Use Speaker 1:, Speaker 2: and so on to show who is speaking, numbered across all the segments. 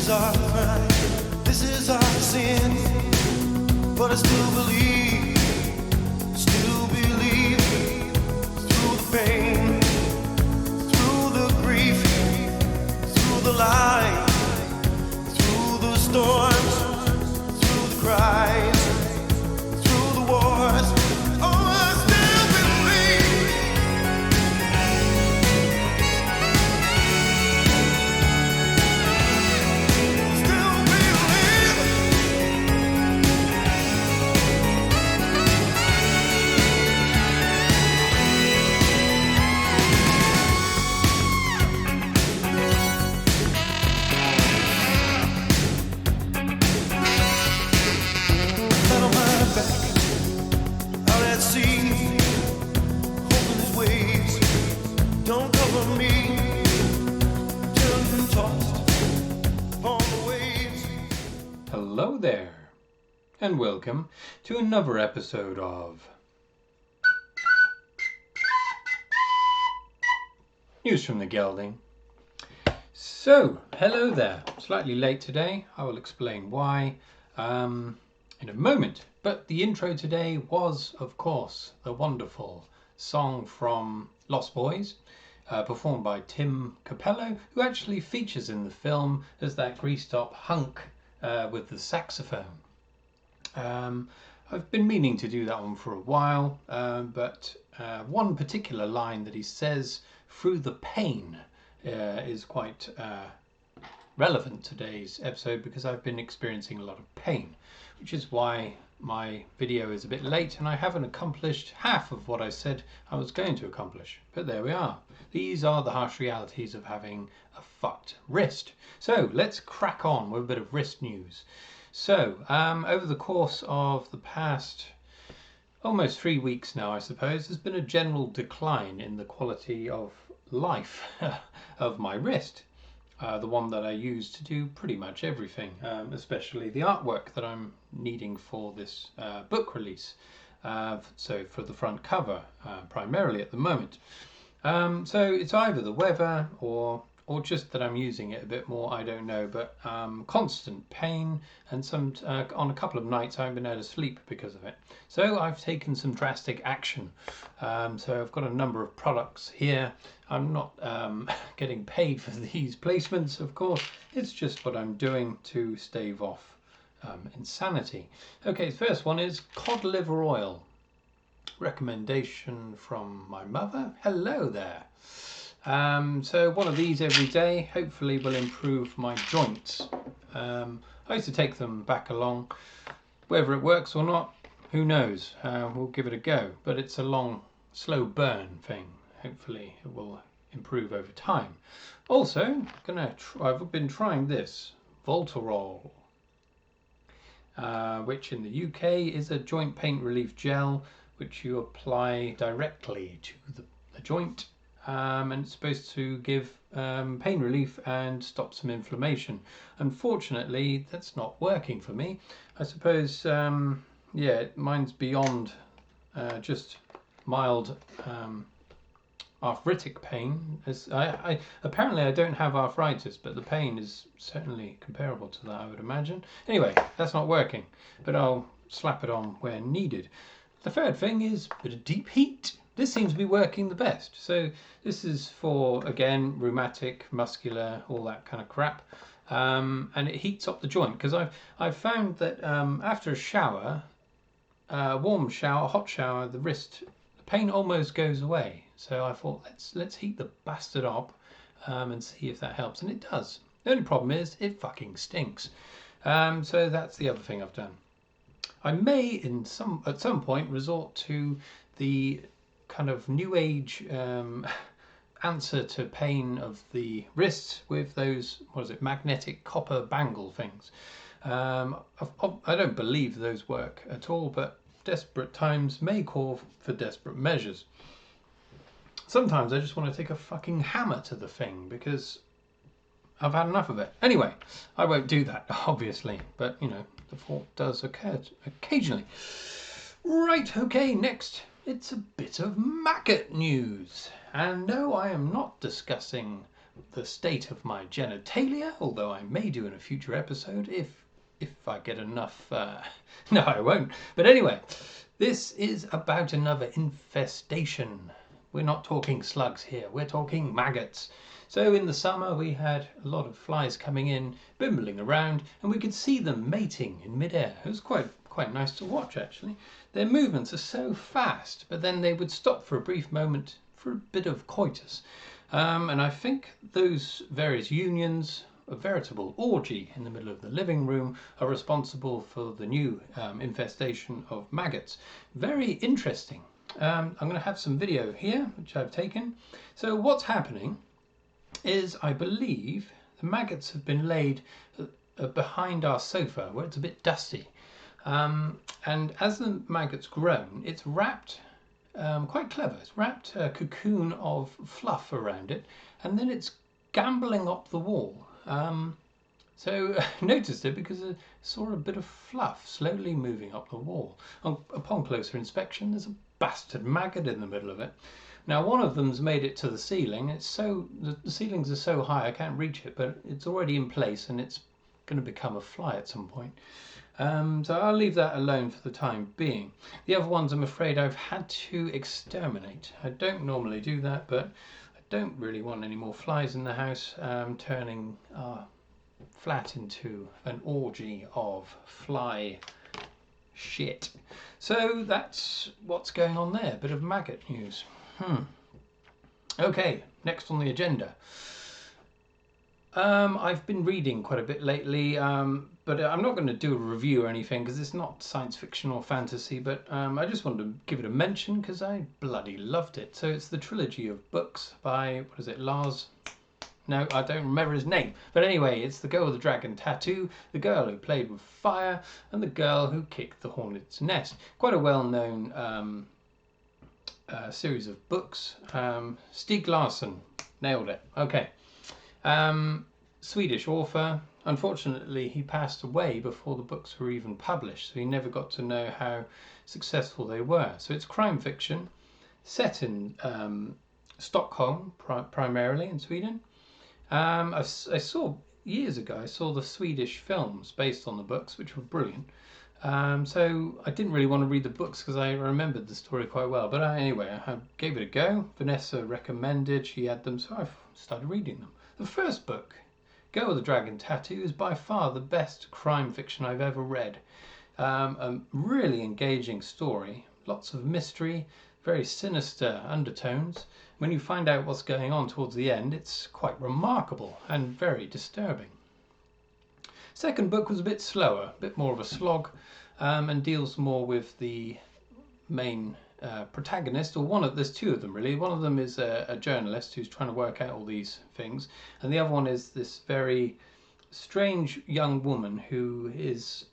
Speaker 1: is our crime, this is our sin. But I still believe through the pain, through the grief, through the light, through the storms, through the cries, through the wars. Oh, I still believe. Still believe. Flat on my back, out at sea, hoping these waves don't cover me. Turned and tossed upon the waves.
Speaker 2: Hello there, and welcome to another episode of News from the Gelding. So, hello there. Slightly late today. I will explain why in a moment. But the intro today was, of course, the wonderful song from Lost Boys, performed by Tim Capello, who actually features in the film as that greased-up hunk with the saxophone. I've been meaning to do that one for a while, but one particular line that he says through the pain is quite relevant to today's episode, because I've been experiencing a lot of pain, which is why my video is a bit late and I haven't accomplished half of what I said I was going to accomplish. But there we are. These are the harsh realities of having a fucked wrist. So let's crack on with a bit of wrist news. So over the course of the past almost 3 weeks now, I suppose, there's been a general decline in the quality of life of my wrist. The one that I use to do pretty much everything, especially the artwork that I'm needing for this book release. So for the front cover, primarily at the moment. So it's either the weather or just that I'm using it a bit more, I don't know, but constant pain, and some on a couple of nights I haven't been able to sleep because of it. So I've taken some drastic action. So I've got a number of products here. I'm not getting paid for these placements, of course. It's just what I'm doing to stave off insanity. Okay, the first one is Cod Liver Oil. Recommendation from my mother. Hello there. So one of these every day hopefully will improve my joints. I used to take them back along. Whether it works or not, who knows? We'll give it a go. But it's a long, slow burn thing. Hopefully it will improve over time. Also, I've been trying this Voltarol, which in the UK is a joint pain relief gel, which you apply directly to the joint. And it's supposed to give pain relief and stop some inflammation. Unfortunately, that's not working for me. I suppose, mine's beyond just mild arthritic pain. Apparently I don't have arthritis, but the pain is certainly comparable to that, I would imagine. Anyway, that's not working, but I'll slap it on where needed. The third thing is a bit of deep heat. This seems to be working the best. So this is for, again, rheumatic, muscular, all that kind of crap. And it heats up the joint, because I've found that after a shower, warm shower, hot shower, the pain almost goes away. So I thought, let's heat the bastard up and see if that helps. And it does. The only problem is it fucking stinks. So that's the other thing I've done. I may at some point resort to the kind of new age answer to pain of the wrists with those, magnetic copper bangle things. I don't believe those work at all, but desperate times may call for desperate measures. Sometimes I just want to take a fucking hammer to the thing because I've had enough of it. Anyway, I won't do that, obviously, but you know, the thought does occur occasionally. Right, okay, next, it's a bit of maggot news. And no, I am not discussing the state of my genitalia, although I may do in a future episode if I get enough. No, I won't. But anyway, this is about another infestation. We're not talking slugs here. We're talking maggots. So in the summer we had a lot of flies coming in, bimbling around, and we could see them mating in midair. It was quite nice to watch, actually. Their movements are so fast, but then they would stop for a brief moment for a bit of coitus. And I think those various unions, a veritable orgy in the middle of the living room, are responsible for the new infestation of maggots. Very interesting. I'm going to have some video here, which I've taken. So what's happening is, I believe, the maggots have been laid behind our sofa where it's a bit dusty. And as the maggot's grown, it's wrapped, quite clever, it's wrapped a cocoon of fluff around it, and then it's gambling up the wall. So I noticed it because I saw a bit of fluff slowly moving up the wall. Upon closer inspection, there's a bastard maggot in the middle of it. Now one of them's made it to the ceiling. The ceilings are so high I can't reach it, but it's already in place and it's going to become a fly at some point. So I'll leave that alone for the time being. The other ones I'm afraid I've had to exterminate. I don't normally do that, but I don't really want any more flies in the house, turning our flat into an orgy of fly shit. So that's what's going on there. Bit of maggot news. Okay, next on the agenda. I've been reading quite a bit lately, but I'm not going to do a review or anything because it's not science fiction or fantasy, but I just wanted to give it a mention because I bloody loved it. So it's the trilogy of books by, what is it, Lars? No, I don't remember his name. But anyway, it's The Girl with the Dragon Tattoo, The Girl Who Played with Fire, and The Girl Who Kicked the Hornet's Nest. Quite a well-known series of books. Stieg Larsson, nailed it. Okay. Swedish author. Unfortunately, he passed away before the books were even published, so he never got to know how successful they were. So it's crime fiction, set in Stockholm, primarily in Sweden. I saw years ago, I saw the Swedish films based on the books, which were brilliant. So I didn't really want to read the books because I remembered the story quite well. But anyway, I gave it a go. Vanessa recommended, she had them, so I started reading them. The first book, Girl with the Dragon Tattoo, is by far the best crime fiction I've ever read. A really engaging story, lots of mystery, very sinister undertones. When you find out what's going on towards the end, it's quite remarkable and very disturbing. Second book was a bit slower, a bit more of a slog, and deals more with the main protagonist, or there's two of them really. One of them is a journalist who's trying to work out all these things, and the other one is this very strange young woman who is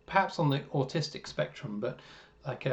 Speaker 2: perhaps on the autistic spectrum, but like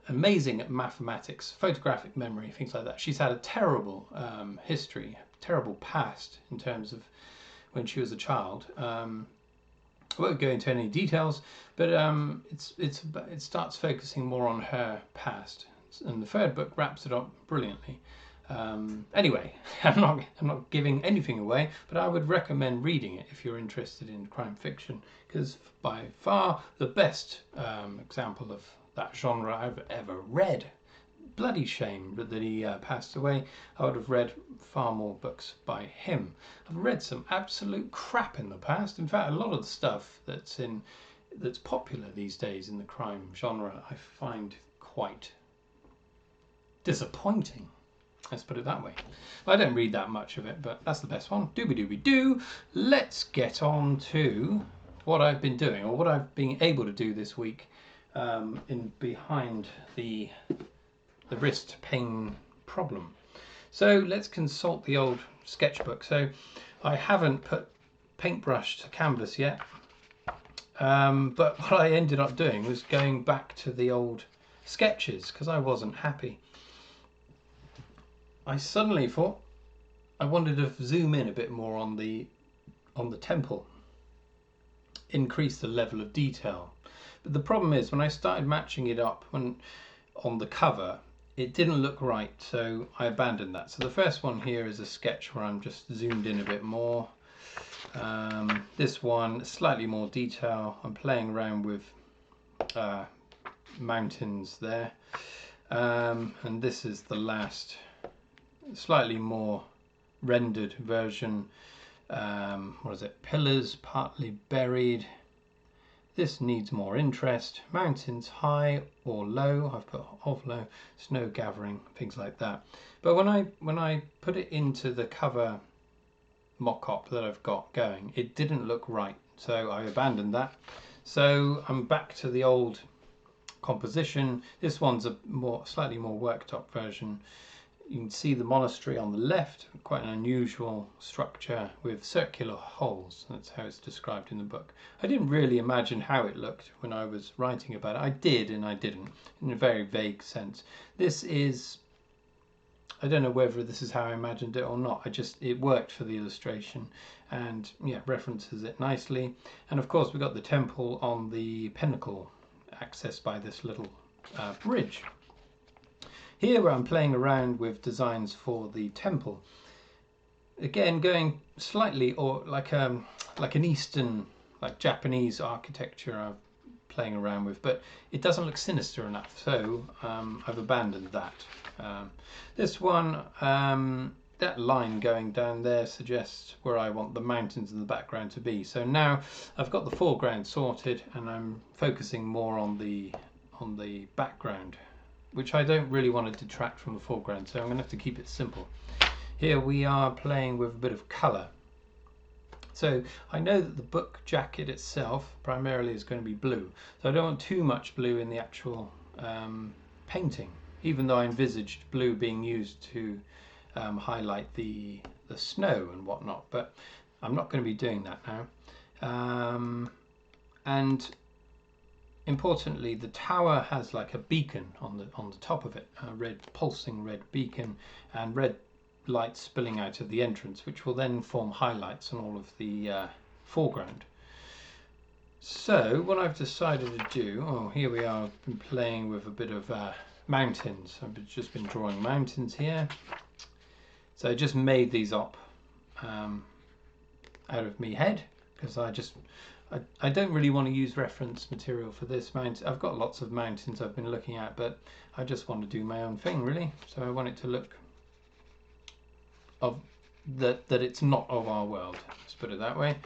Speaker 2: amazing at mathematics, photographic memory, things like that. She's had a terrible history, terrible past in terms of when she was a child. I won't go into any details, but it starts focusing more on her past, and the third book wraps it up brilliantly. Anyway, I'm not giving anything away, but I would recommend reading it if you're interested in crime fiction, because by far the best example of that genre I've ever read. Bloody shame that he passed away. I would have read far more books by him. I've read some absolute crap in the past. In fact, a lot of the stuff that's popular these days in the crime genre I find quite disappointing. Let's put it that way. I don't read that much of it, but that's the best one. Doobie-doobie-doo. Let's get on to what I've been doing, or what I've been able to do this week in behind the wrist pain problem. So let's consult the old sketchbook. So I haven't put paintbrush to canvas yet, but what I ended up doing was going back to the old sketches because I wasn't happy. I suddenly thought I wanted to zoom in a bit more on the temple, increase the level of detail. But the problem is when I started matching it up on the cover, it didn't look right, so I abandoned that. So the first one here is a sketch where I'm just zoomed in a bit more. This one, slightly more detail. I'm playing around with mountains there. And this is the last, slightly more rendered version. What is it? Pillars partly buried. This needs more interest. Mountains high or low. I've put of low. Snow gathering, things like that. But when I put it into the cover mock-up that I've got going, it didn't look right, so I abandoned that. So I'm back to the old composition. This one's a slightly more worked up version. You can see the monastery on the left, quite an unusual structure with circular holes. That's how it's described in the book. I didn't really imagine how it looked when I was writing about it. I did and I didn't, in a very vague sense. This is, I don't know whether this is how I imagined it or not. It worked for the illustration, and yeah, references it nicely. And of course we've got the temple on the pinnacle, accessed by this little bridge. Here where I'm playing around with designs for the temple, again going slightly or like an Eastern, like Japanese architecture I'm playing around with, but it doesn't look sinister enough, so I've abandoned that. This one, that line going down there suggests where I want the mountains in the background to be. So now I've got the foreground sorted and I'm focusing more on the background, which I don't really want to detract from the foreground, so I'm going to have to keep it simple. Here we are playing with a bit of colour. So I know that the book jacket itself primarily is going to be blue, so I don't want too much blue in the actual painting, even though I envisaged blue being used to highlight the snow and whatnot, but I'm not going to be doing that now. And importantly, the tower has like a beacon on the top of it, a red pulsing red beacon, and red light spilling out of the entrance, which will then form highlights on all of the foreground. So what I've decided to do, here we are, I've been playing with a bit of mountains. I've just been drawing mountains here. So I just made these up out of me head, because I don't really want to use reference material for this mountain. I've got lots of mountains I've been looking at, but I just want to do my own thing really. So I want it to look that it's not of our world. Let's put it that way.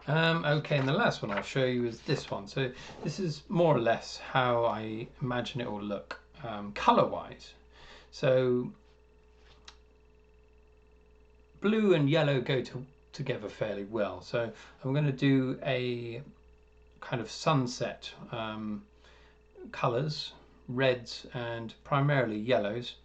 Speaker 2: Okay, and the last one I'll show you is this one. So this is more or less how I imagine it will look color-wise. So blue and yellow go together fairly well, so I'm going to do a kind of sunset colours, reds and primarily yellows,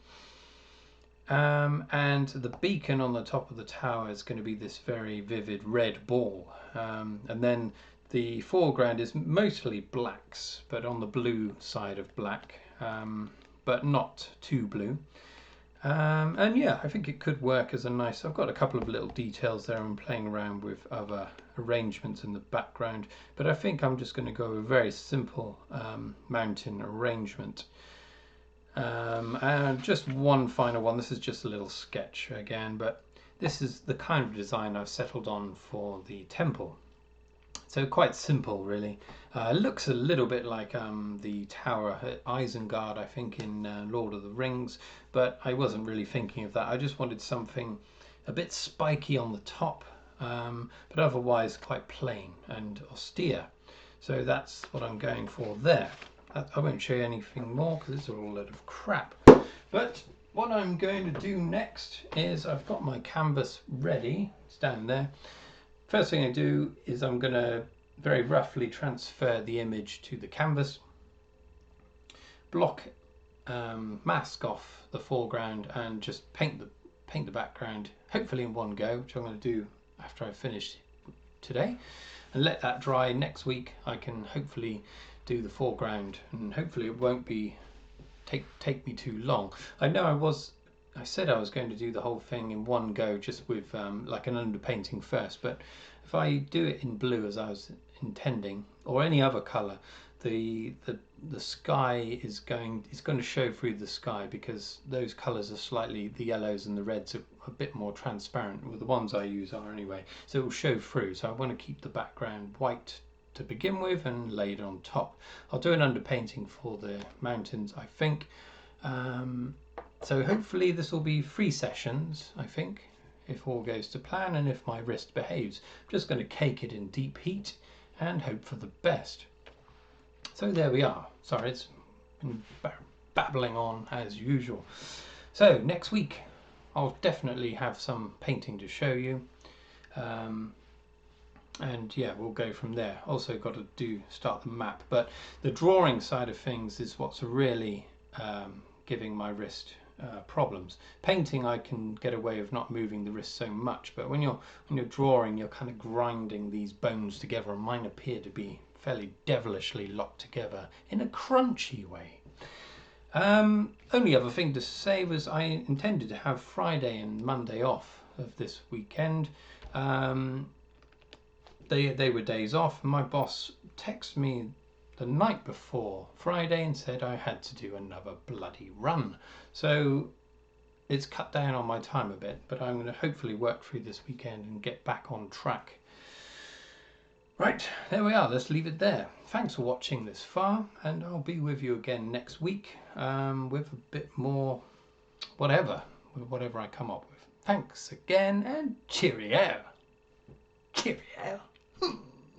Speaker 2: and the beacon on the top of the tower is going to be this very vivid red ball, and then the foreground is mostly blacks, but on the blue side of black, but not too blue. And yeah, I think it could work as a nice, I've got a couple of little details there I'm playing around with other arrangements in the background, but I think I'm just going to go with a very simple mountain arrangement. And just one final one, this is just a little sketch again, but this is the kind of design I've settled on for the temple. So quite simple really. Looks a little bit like the tower at Isengard, I think, in Lord of the Rings, but I wasn't really thinking of that. I just wanted something a bit spiky on the top, but otherwise quite plain and austere. So that's what I'm going for there. I won't show you anything more because it's all a load of crap. But what I'm going to do next is I've got my canvas ready. It's down there. First thing I do is I'm going to very roughly transfer the image to the canvas, block, mask off the foreground, and just paint the background, hopefully in one go, which I'm going to do after I've finished today, and let that dry. Next week I can hopefully do the foreground, and hopefully it won't be take me too long. I know I said I was going to do the whole thing in one go, just with like an underpainting first, but if I do it in blue as I was intending, or any other colour, the sky is going, it's going to show through the sky, because those colours are slightly, the yellows and the reds are a bit more transparent, well, the ones I use are anyway, so it will show through. So I want to keep the background white to begin with and lay it on top. I'll do an underpainting for the mountains, I think. So hopefully this will be 3 sessions, I think, if all goes to plan and if my wrist behaves. I'm just going to cake it in deep heat and hope for the best. So there we are. Sorry, it's been babbling on as usual. So next week I'll definitely have some painting to show you. And yeah, we'll go from there. Also got to start the map, but the drawing side of things is what's really giving my wrist problems. Painting, I can get away with not moving the wrist so much, but when you're drawing, you're kind of grinding these bones together, and mine appear to be fairly devilishly locked together in a crunchy way. Only other thing to say was I intended to have Friday and Monday off of this weekend. They were days off, and my boss texted me the night before Friday and said I had to do another bloody run. So it's cut down on my time a bit, but I'm going to hopefully work through this weekend and get back on track. Right, there we are. Let's leave it there. Thanks for watching this far, and I'll be with you again next week with a bit more whatever I come up with. Thanks again, and cheerio. Cheerio.